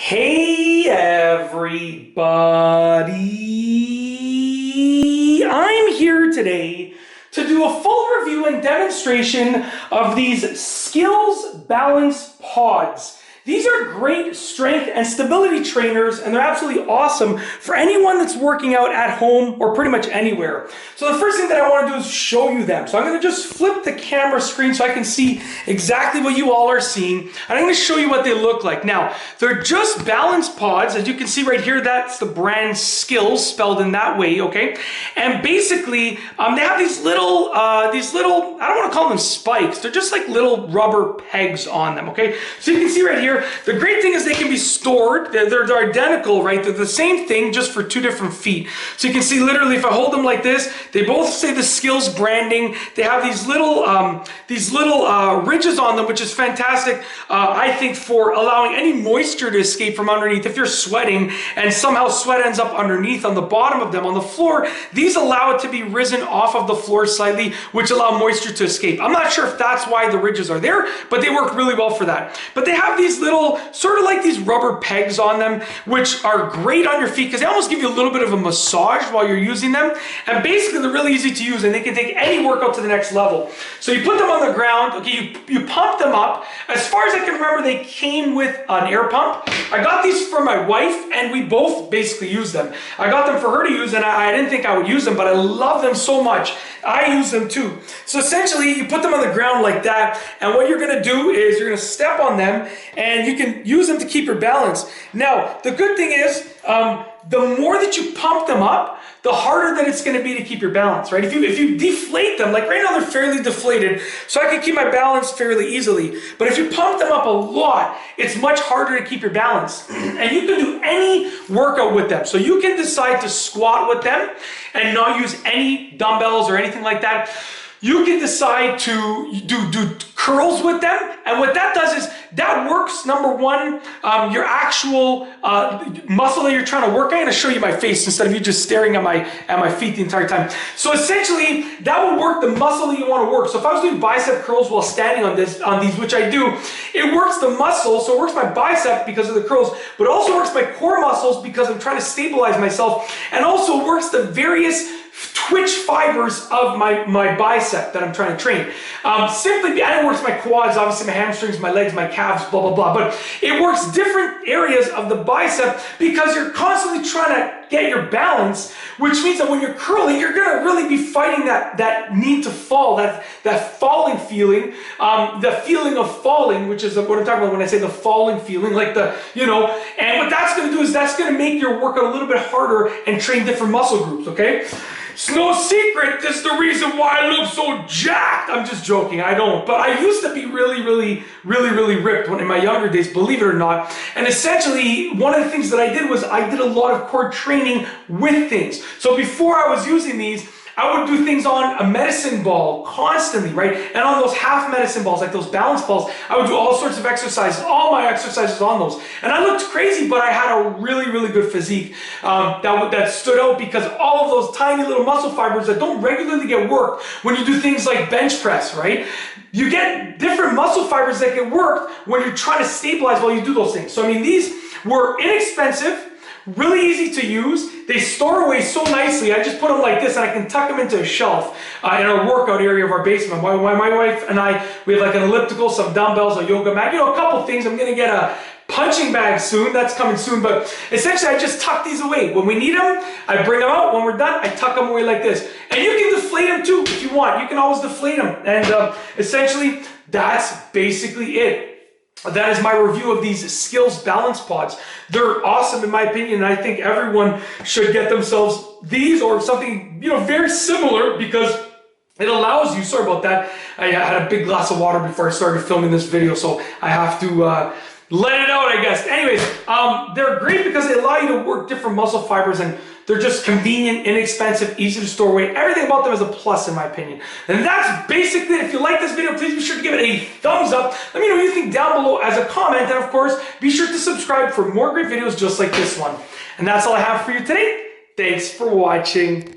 Hey everybody! I'm here today to do a full review and demonstration of these Sklz Balance Pods. These are great strength and stability trainers, and they're absolutely awesome for anyone that's working out at home or pretty much anywhere. So the first thing that I want to do is show you them. So I'm going to just flip the camera screen so I can see exactly what you all are seeing. And I'm going to show you what they look like. Now, they're just balance pods. As you can see right here, that's the brand Sklz, spelled in that way, okay? And basically, they have these little, I don't want to call them spikes. They're just like little rubber pegs on them, okay? So you can see right here, the great thing is they can be stored. They're identical, right? They're the same thing, just for two different feet. So you can see literally if I hold them like this, they both say the Sklz branding. They have these little ridges on them, which is fantastic, I think, for allowing any moisture to escape from underneath. If you're sweating and somehow sweat ends up underneath on the bottom of them on the floor, these allow it to be risen off of the floor slightly, which allow moisture to escape. I'm not sure if that's why the ridges are there, but they work really well for that. But they have these little, sort of like these rubber pegs on them, which are great on your feet because they almost give you a little bit of a massage while you're using them. And basically they're really easy to use and they can take any workout to the next level. So you put them on the ground, okay, you pump them up. As far as I can remember, they came with an air pump. I got these for my wife and we both basically use them. I got them for her to use and I didn't think I would use them, but I love them so much. I use them too. So essentially you put them on the ground like that, and what you're gonna do is you're gonna step on them and you can use them to keep your balance. Now, the good thing is, the more that you pump them up, the harder that it's going to be to keep your balance, right? If you deflate them, like right now they're fairly deflated, so I can keep my balance fairly easily. But if you pump them up a lot, it's much harder to keep your balance. And you can do any workout with them. So you can decide to squat with them and not use any dumbbells or anything like that. You can decide to do curls with them, and what that does is that works, number one, your actual muscle that you're trying to work. I'm going to show you my face instead of you just staring at my feet the entire time. So essentially, that will work the muscle that you want to work. So if I was doing bicep curls while standing on these, which I do, it works the muscle, so it works my bicep because of the curls, but also works my core muscles because I'm trying to stabilize myself, and also works the various twitch fibers of my bicep that I'm trying to train. And it works my quads, obviously my hamstrings, my legs, my calves, blah, blah, blah. But it works different areas of the bicep because you're constantly trying to get your balance, which means that when you're curling, you're going to really be fighting that need to fall, that falling feeling, the feeling of falling, which is what I'm talking about when I say the falling feeling, like and what that's going to do is that's going to make your workout a little bit harder and train different muscle groups, okay? It's no secret, this is the reason why I look so jacked. I'm just joking, I don't. But I used to be really ripped in my younger days, believe it or not. And essentially, one of the things that I did was I did a lot of core training with things. So before I was using these, I would do things on a medicine ball constantly, right? And on those half medicine balls, like those balance balls, I would do all sorts of exercises, all my exercises on those. And I looked crazy, but I had a really good physique that stood out because all of those tiny little muscle fibers that don't regularly get worked when you do things like bench press, right? You get different muscle fibers that get worked when you're trying to stabilize while you do those things. So I mean, these were inexpensive, really easy to use. They store away so nicely. I just put them like this and I can tuck them into a shelf in our workout area of our basement. My wife and I, we have like an elliptical, some dumbbells, a yoga mat, a couple things. I'm going to get a punching bag soon. That's coming soon. But essentially, I just tuck these away. When we need them, I bring them out. When we're done, I tuck them away like this. And you can deflate them too if you want. You can always deflate them. And essentially, that's basically it. That is my review of these Sklz Balance Pods. They're awesome in my opinion, and I think everyone should get themselves these or something, very similar because it allows you, sorry about that, I had a big glass of water before I started filming this video, so I have to let it out, I guess. Anyways, they're great because they allow you to work different muscle fibers, and they're just convenient, inexpensive, easy to store away. Everything about them is a plus in my opinion. And that's basically it. If you like this video, please be sure to give it a thumbs up. Let me know what you think down below as a comment. And of course, be sure to subscribe for more great videos just like this one. And that's all I have for you today. Thanks for watching.